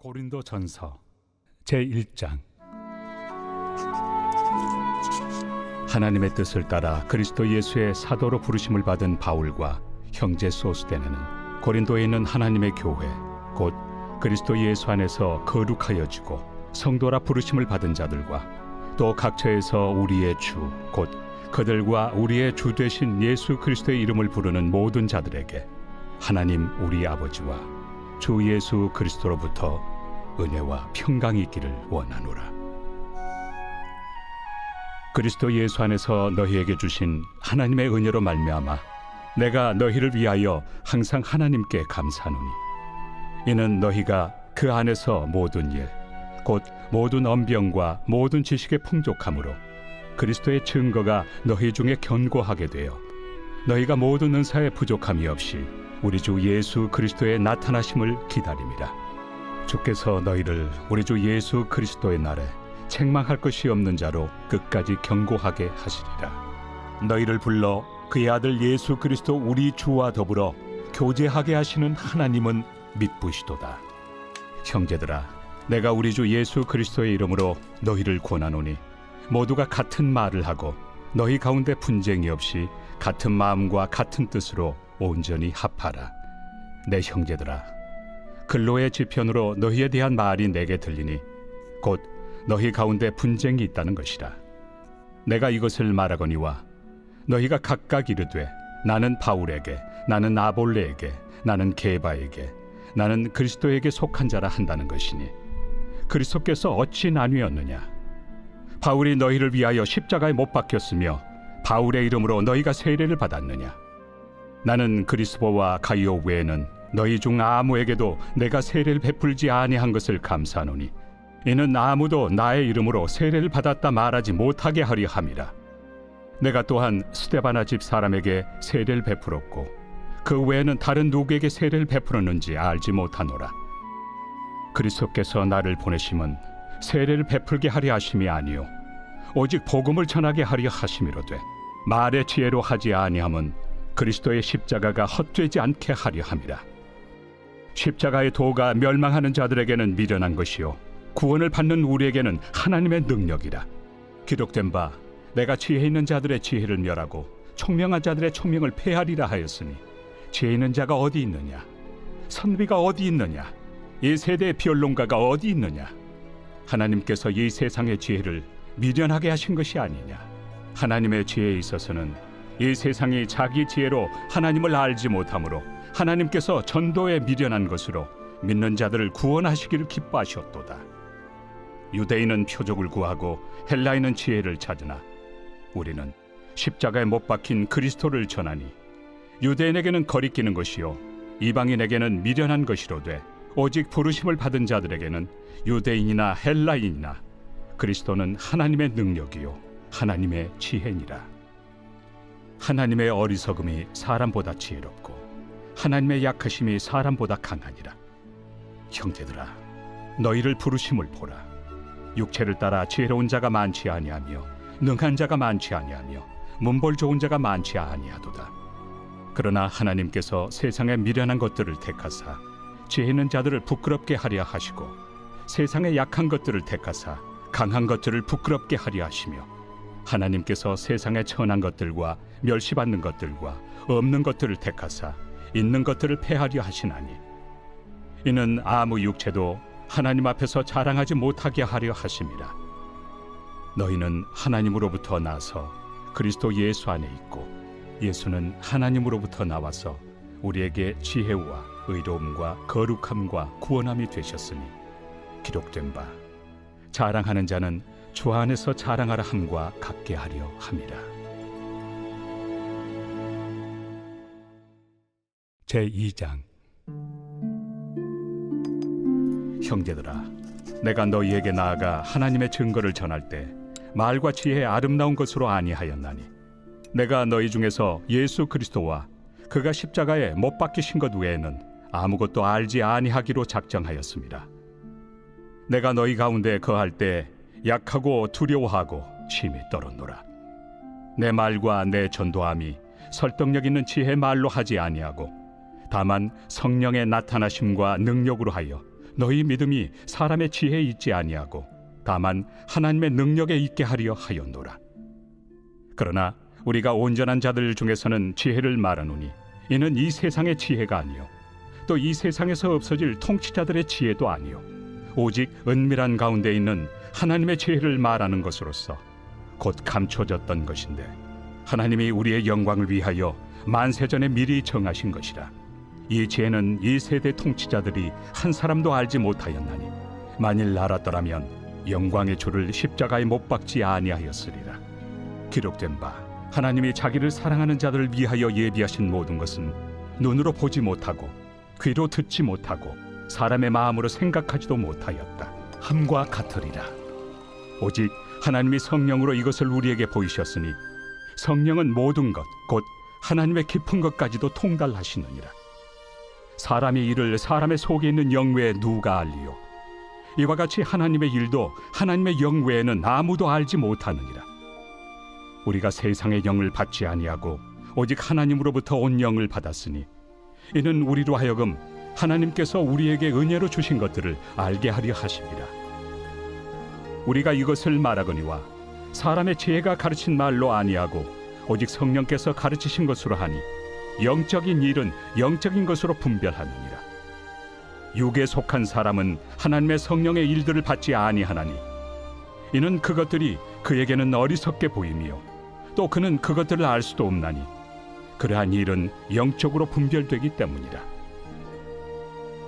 고린도전서 제1장. 하나님의 뜻을 따라 그리스도 예수의 사도로 부르심을 받은 바울과 형제 소스데네는 고린도에 있는 하나님의 교회 곧 그리스도 예수 안에서 거룩하여지고 성도라 부르심을 받은 자들과 또 각처에서 우리의 주 곧 그들과 우리의 주 되신 예수 그리스도의 이름을 부르는 모든 자들에게 하나님 우리 아버지와 주 예수 그리스도로부터 은혜와 평강이 있기를 원하노라. 그리스도 예수 안에서 너희에게 주신 하나님의 은혜로 말미암아 내가 너희를 위하여 항상 하나님께 감사하노니 이는 너희가 그 안에서 모든 일 곧 모든 언병과 모든 지식의 풍족함으로 그리스도의 증거가 너희 중에 견고하게 되어 너희가 모든 은사에 부족함이 없이 우리 주 예수 그리스도의 나타나심을 기다림이라. 주께서 너희를 우리 주 예수 그리스도의 날에 책망할 것이 없는 자로 끝까지 견고하게 하시리라. 너희를 불러 그의 아들 예수 그리스도 우리 주와 더불어 교제하게 하시는 하나님은 미쁘시도다. 형제들아, 내가 우리 주 예수 그리스도의 이름으로 너희를 권하노니 모두가 같은 말을 하고 너희 가운데 분쟁이 없이 같은 마음과 같은 뜻으로 온전히 합하라. 내 형제들아, 근로의 지편으로 너희에 대한 말이 내게 들리니 곧 너희 가운데 분쟁이 있다는 것이라. 내가 이것을 말하거니와 너희가 각각 이르되 나는 바울에게, 나는 아볼레에게, 나는 게바에게, 나는 그리스도에게 속한 자라 한다는 것이니 그리스도께서 어찌 나뉘었느냐? 바울이 너희를 위하여 십자가에 못 박혔으며 바울의 이름으로 너희가 세례를 받았느냐? 나는 그리스도와 가이오 외에는 너희 중 아무에게도 내가 세례를 베풀지 아니한 것을 감사하노니 이는 아무도 나의 이름으로 세례를 받았다 말하지 못하게 하려 함이라. 내가 또한 스데바나 집 사람에게 세례를 베풀었고 그 외에는 다른 누구에게 세례를 베풀었는지 알지 못하노라. 그리스도께서 나를 보내심은 세례를 베풀게 하려 하심이 아니요 오직 복음을 전하게 하려 하심이로되 말의 지혜로 하지 아니함은 그리스도의 십자가가 헛되지 않게 하려 함이라. 십자가의 도가 멸망하는 자들에게는 미련한 것이요 구원을 받는 우리에게는 하나님의 능력이라. 기록된 바 내가 지혜 있는 자들의 지혜를 멸하고 총명한 자들의 총명을 폐하리라 하였으니 지혜 있는 자가 어디 있느냐? 선비가 어디 있느냐? 이 세대의 변론가가 어디 있느냐? 하나님께서 이 세상의 지혜를 미련하게 하신 것이 아니냐? 하나님의 지혜에 있어서는 이 세상이 자기 지혜로 하나님을 알지 못하므로 하나님께서 전도에 미련한 것으로 믿는 자들을 구원하시기를 기뻐하셨도다. 유대인은 표적을 구하고 헬라인은 지혜를 찾으나 우리는 십자가에 못 박힌 그리스도를 전하니 유대인에게는 거리끼는 것이요 이방인에게는 미련한 것이로되 오직 부르심을 받은 자들에게는 유대인이나 헬라인이나 그리스도는 하나님의 능력이요 하나님의 지혜니라. 하나님의 어리석음이 사람보다 지혜롭고 하나님의 약하심이 사람보다 강하니라. 형제들아, 너희를 부르심을 보라. 육체를 따라 지혜로운 자가 많지 아니하며 능한 자가 많지 아니하며 문벌 좋은 자가 많지 아니하도다. 그러나 하나님께서 세상의 미련한 것들을 택하사 지혜 있는 자들을 부끄럽게 하려 하시고 세상의 약한 것들을 택하사 강한 것들을 부끄럽게 하려 하시며 하나님께서 세상의 천한 것들과 멸시받는 것들과 없는 것들을 택하사 있는 것들을 폐하려 하시나니 이는 아무 육체도 하나님 앞에서 자랑하지 못하게 하려 하심이라. 너희는 하나님으로부터 나서 그리스도 예수 안에 있고 예수는 하나님으로부터 나와서 우리에게 지혜와 의로움과 거룩함과 구원함이 되셨으니 기록된 바 자랑하는 자는 주 안에서 자랑하라 함과 같게 하려 함이라. 제2장. 형제들아, 내가 너희에게 나아가 하나님의 증거를 전할 때 말과 지혜의 아름다운 것으로 아니하였나니 내가 너희 중에서 예수 그리스도와 그가 십자가에 못 박히신 것 외에는 아무것도 알지 아니하기로 작정하였습니다. 내가 너희 가운데 거할 때 약하고 두려워하고 심히 떨었노라. 내 말과 내 전도함이 설득력 있는 지혜의 말로 하지 아니하고 다만 성령의 나타나심과 능력으로 하여 너희 믿음이 사람의 지혜에 있지 아니하고 다만 하나님의 능력에 있게 하려 하였노라. 그러나 우리가 온전한 자들 중에서는 지혜를 말하노니 이는 이 세상의 지혜가 아니요 또 이 세상에서 없어질 통치자들의 지혜도 아니요 오직 은밀한 가운데 있는 하나님의 지혜를 말하는 것으로서 곧 감춰졌던 것인데 하나님이 우리의 영광을 위하여 만세전에 미리 정하신 것이라. 이 지혜는 이 세대 통치자들이 한 사람도 알지 못하였나니 만일 알았더라면 영광의 주를 십자가에 못 박지 아니하였으리라. 기록된 바 하나님이 자기를 사랑하는 자들을 위하여 예비하신 모든 것은 눈으로 보지 못하고 귀로 듣지 못하고 사람의 마음으로 생각하지도 못하였다 함과 같으리라. 오직 하나님이 성령으로 이것을 우리에게 보이셨으니 성령은 모든 것 곧 하나님의 깊은 것까지도 통달하시느니라. 사람의 일을 사람의 속에 있는 영 외에 누가 알리요? 이와 같이 하나님의 일도 하나님의 영 외에는 아무도 알지 못하느니라. 우리가 세상의 영을 받지 아니하고 오직 하나님으로부터 온 영을 받았으니 이는 우리로 하여금 하나님께서 우리에게 은혜로 주신 것들을 알게 하려 하심이라. 우리가 이것을 말하거니와 사람의 지혜가 가르친 말로 아니하고 오직 성령께서 가르치신 것으로 하니 영적인 일은 영적인 것으로 분별하느니라. 육에 속한 사람은 하나님의 성령의 일들을 받지 아니하나니 이는 그것들이 그에게는 어리석게 보이며 또 그는 그것들을 알 수도 없나니 그러한 일은 영적으로 분별되기 때문이라.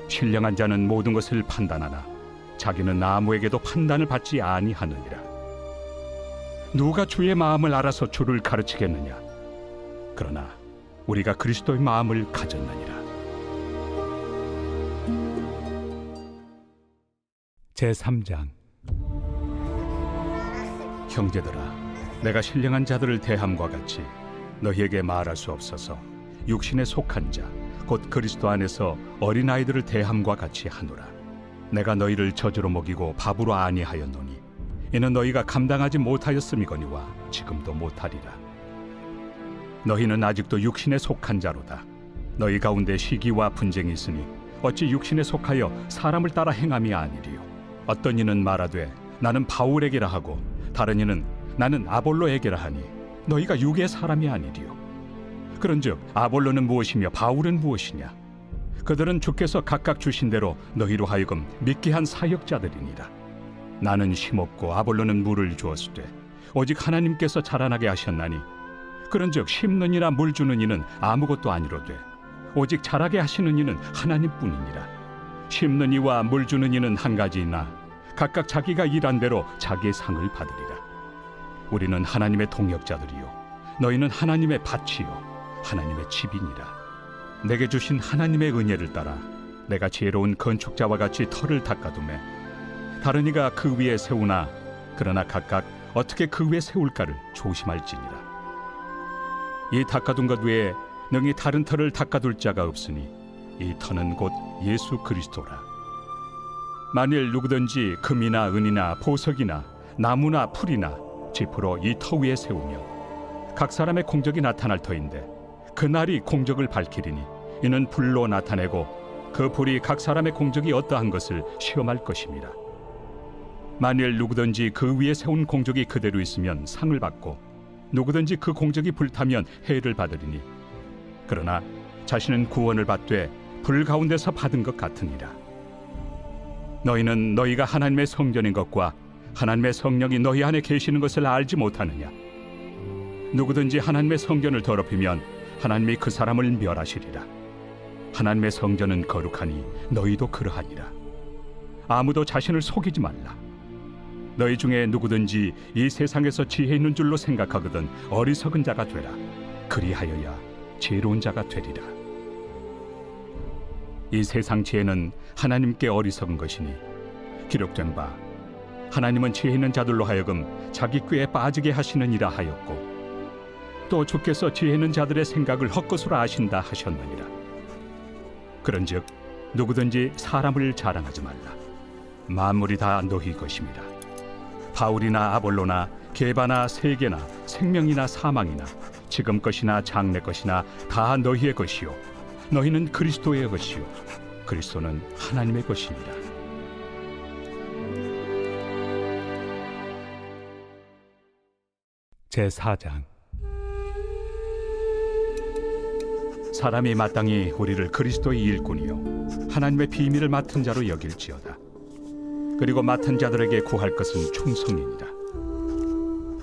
신령한 자는 모든 것을 판단하나 자기는 아무에게도 판단을 받지 아니하느니라. 누가 주의 마음을 알아서 주를 가르치겠느냐? 그러나 우리가 그리스도의 마음을 가졌느니라. 제3장. 형제들아, 내가 신령한 자들을 대함과 같이 너희에게 말할 수 없어서 육신에 속한 자 곧 그리스도 안에서 어린아이들을 대함과 같이 하노라. 내가 너희를 저주로 먹이고 밥으로 아니하였노니 이는 너희가 감당하지 못하였음이거니와 지금도 못하리라. 너희는 아직도 육신에 속한 자로다. 너희 가운데 시기와 분쟁이 있으니 어찌 육신에 속하여 사람을 따라 행함이 아니리요. 어떤 이는 말하되 나는 바울에게라 하고 다른 이는 나는 아볼로에게라 하니 너희가 육의 사람이 아니리요. 그런즉 아볼로는 무엇이며 바울은 무엇이냐? 그들은 주께서 각각 주신 대로 너희로 하여금 믿게 한 사역자들이니라. 나는 심었고 아볼로는 물을 주었으되 오직 하나님께서 자라나게 하셨나니 그런즉 심는 이나 물 주는 이는 아무것도 아니로되 오직 자라게 하시는 이는 하나님뿐이니라. 심는 이와 물 주는 이는 한 가지이나 각각 자기가 일한 대로 자기의 상을 받으리라. 우리는 하나님의 동역자들이요 너희는 하나님의 밭이요 하나님의 집이니라. 내게 주신 하나님의 은혜를 따라 내가 지혜로운 건축자와 같이 터를 닦아두매 다른 이가 그 위에 세우나 그러나 각각 어떻게 그 위에 세울까를 조심할지니라. 이 닦아둔 것 외에 능히 다른 터를 닦아둘 자가 없으니 이 터는 곧 예수 그리스도라. 만일 누구든지 금이나 은이나 보석이나 나무나 풀이나 지프로 이 터 위에 세우면 각 사람의 공적이 나타날 터인데 그날이 공적을 밝히리니 이는 불로 나타내고 그 불이 각 사람의 공적이 어떠한 것을 시험할 것입니다. 만일 누구든지 그 위에 세운 공적이 그대로 있으면 상을 받고 누구든지 그 공적이 불타면 해를 받으리니 그러나 자신은 구원을 받되 불 가운데서 받은 것 같으니라. 너희는 너희가 하나님의 성전인 것과 하나님의 성령이 너희 안에 계시는 것을 알지 못하느냐? 누구든지 하나님의 성전을 더럽히면 하나님이 그 사람을 멸하시리라. 하나님의 성전은 거룩하니 너희도 그러하니라. 아무도 자신을 속이지 말라. 너희 중에 누구든지 이 세상에서 지혜 있는 줄로 생각하거든 어리석은 자가 되라. 그리하여야 지혜로운 자가 되리라. 이 세상 지혜는 하나님께 어리석은 것이니 기록된 바 하나님은 지혜 있는 자들로 하여금 자기 꾀에 빠지게 하시느니라 하였고 또 주께서 지혜 있는 자들의 생각을 헛것으로 아신다 하셨느니라. 그런즉 누구든지 사람을 자랑하지 말라. 만물이 다 너희 것입니다. 바울이나 아볼로나 게바나 세계나 생명이나 사망이나 지금 것이나 장래 것이나 다 너희의 것이요 너희는 그리스도의 것이요 그리스도는 하나님의 것이니라. 제4장. 사람이 마땅히 우리를 그리스도의 일꾼이요 하나님의 비밀을 맡은 자로 여길지어다. 그리고 맡은 자들에게 구할 것은 충성이니라.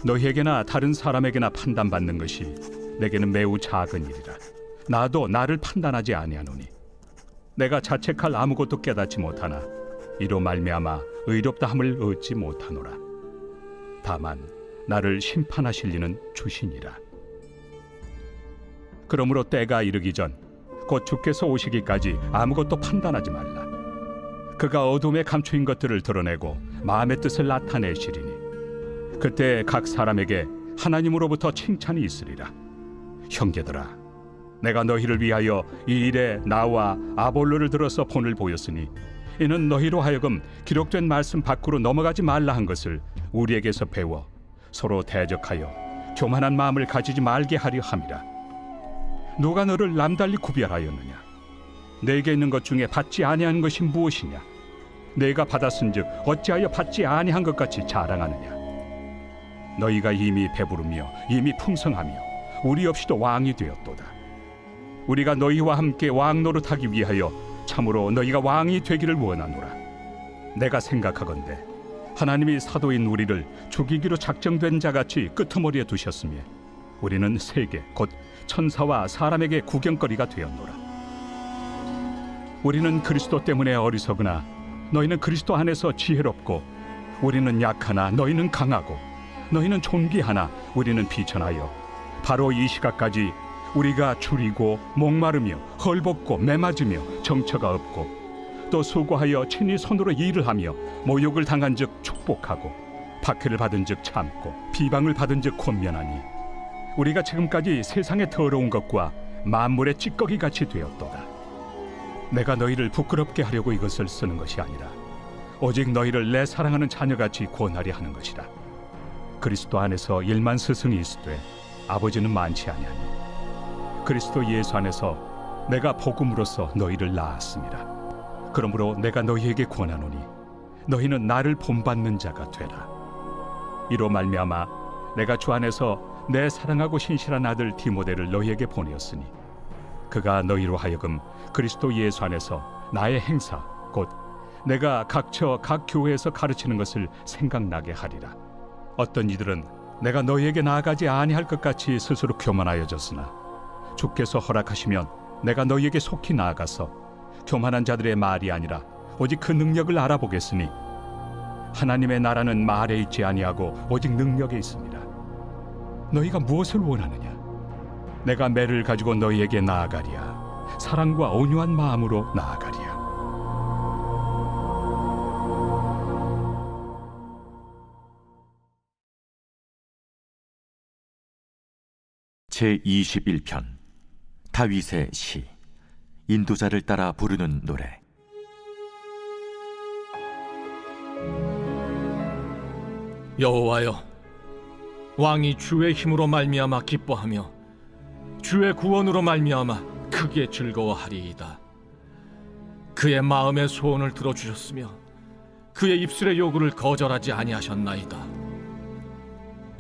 너희에게나 다른 사람에게나 판단받는 것이 내게는 매우 작은 일이라. 나도 나를 판단하지 아니하노니 내가 자책할 아무것도 깨닫지 못하나 이로 말미암아 의롭다함을 얻지 못하노라. 다만 나를 심판하실 이는 주시니라. 그러므로 때가 이르기 전 곧 주께서 오시기까지 아무것도 판단하지 말라. 그가 어둠에 감추인 것들을 드러내고 마음의 뜻을 나타내시리니 그때 각 사람에게 하나님으로부터 칭찬이 있으리라. 형제들아, 내가 너희를 위하여 이 일에 나와 아볼로를 들어서 본을 보였으니 이는 너희로 하여금 기록된 말씀 밖으로 넘어가지 말라 한 것을 우리에게서 배워 서로 대적하여 교만한 마음을 가지지 말게 하려 함이라. 누가 너를 남달리 구별하였느냐? 내게 있는 것 중에 받지 아니한 것이 무엇이냐? 내가 받았은즉 어찌하여 받지 아니한 것 같이 자랑하느냐? 너희가 이미 배부르며 이미 풍성하며 우리 없이도 왕이 되었도다. 우리가 너희와 함께 왕 노릇하기 위하여 참으로 너희가 왕이 되기를 원하노라. 내가 생각하건대 하나님이 사도인 우리를 죽이기로 작정된 자같이 끄트머리에 두셨으며 우리는 세계 곧 천사와 사람에게 구경거리가 되었노라. 우리는 그리스도 때문에 어리석으나 너희는 그리스도 안에서 지혜롭고 우리는 약하나 너희는 강하고 너희는 존귀하나 우리는 비천하여 바로 이 시각까지 우리가 줄이고 목마르며 헐벗고 매맞으며 정처가 없고 또 수고하여 친히 손으로 일을 하며 모욕을 당한 즉 축복하고 박해를 받은 즉 참고 비방을 받은 즉 권면하니 우리가 지금까지 세상의 더러운 것과 만물의 찌꺼기 같이 되었도다. 내가 너희를 부끄럽게 하려고 이것을 쓰는 것이 아니라 오직 너희를 내 사랑하는 자녀같이 권하려 하는 것이라. 그리스도 안에서 일만 스승이 있으되 아버지는 많지 아니하니 그리스도 예수 안에서 내가 복음으로써 너희를 낳았습니다. 그러므로 내가 너희에게 권하노니 너희는 나를 본받는 자가 되라. 이로 말미암아 내가 주 안에서 내 사랑하고 신실한 아들 디모데를 너희에게 보내었으니 그가 너희로 하여금 그리스도 예수 안에서 나의 행사 곧 내가 각처 각 교회에서 가르치는 것을 생각나게 하리라. 어떤 이들은 내가 너희에게 나아가지 아니할 것 같이 스스로 교만하여졌으나 주께서 허락하시면 내가 너희에게 속히 나아가서 교만한 자들의 말이 아니라 오직 그 능력을 알아보겠으니 하나님의 나라는 말에 있지 아니하고 오직 능력에 있습니다. 너희가 무엇을 원하느냐? 내가 매를 가지고 너희에게 나아가리야. 사랑과 온유한 마음으로 나아가리야. 제21편 다윗의 시. 인도자를 따라 부르는 노래. 여호와여, 왕이 주의 힘으로 말미암아 기뻐하며 주의 구원으로 말미암아 크게 즐거워하리이다. 그의 마음의 소원을 들어주셨으며 그의 입술의 요구를 거절하지 아니하셨나이다.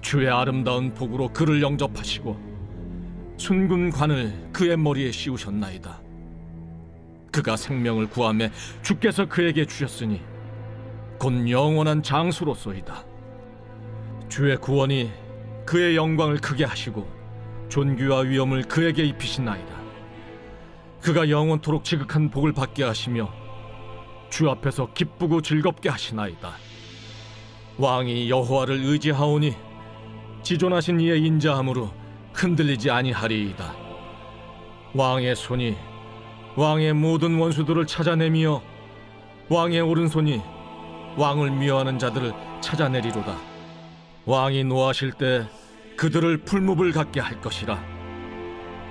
주의 아름다운 복으로 그를 영접하시고 순군 관을 그의 머리에 씌우셨나이다. 그가 생명을 구하매 주께서 그에게 주셨으니 곧 영원한 장수로소이다. 주의 구원이 그의 영광을 크게 하시고 존귀와 위엄을 그에게 입히시나이다. 그가 영원토록 지극한 복을 받게 하시며 주 앞에서 기쁘고 즐겁게 하시나이다. 왕이 여호와를 의지하오니 지존하신 이의 인자함으로 흔들리지 아니하리이다. 왕의 손이 왕의 모든 원수들을 찾아내며 왕의 오른손이 왕을 미워하는 자들을 찾아내리로다. 왕이 노하실 때 그들을 풀무불 같게 할 것이라.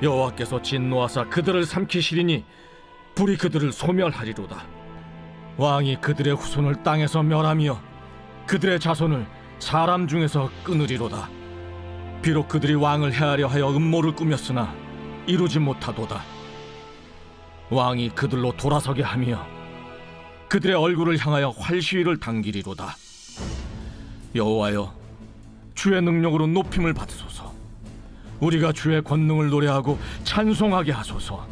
여호와께서 진노하사 그들을 삼키시리니 불이 그들을 소멸하리로다. 왕이 그들의 후손을 땅에서 멸하며 그들의 자손을 사람 중에서 끊으리로다. 비록 그들이 왕을 해하려 하여 음모를 꾸몄으나 이루지 못하도다. 왕이 그들로 돌아서게 하며 그들의 얼굴을 향하여 활시위를 당기리로다. 여호와여, 주의 능력으로 높임을 받으소서. 우리가 주의 권능을 노래하고 찬송하게 하소서.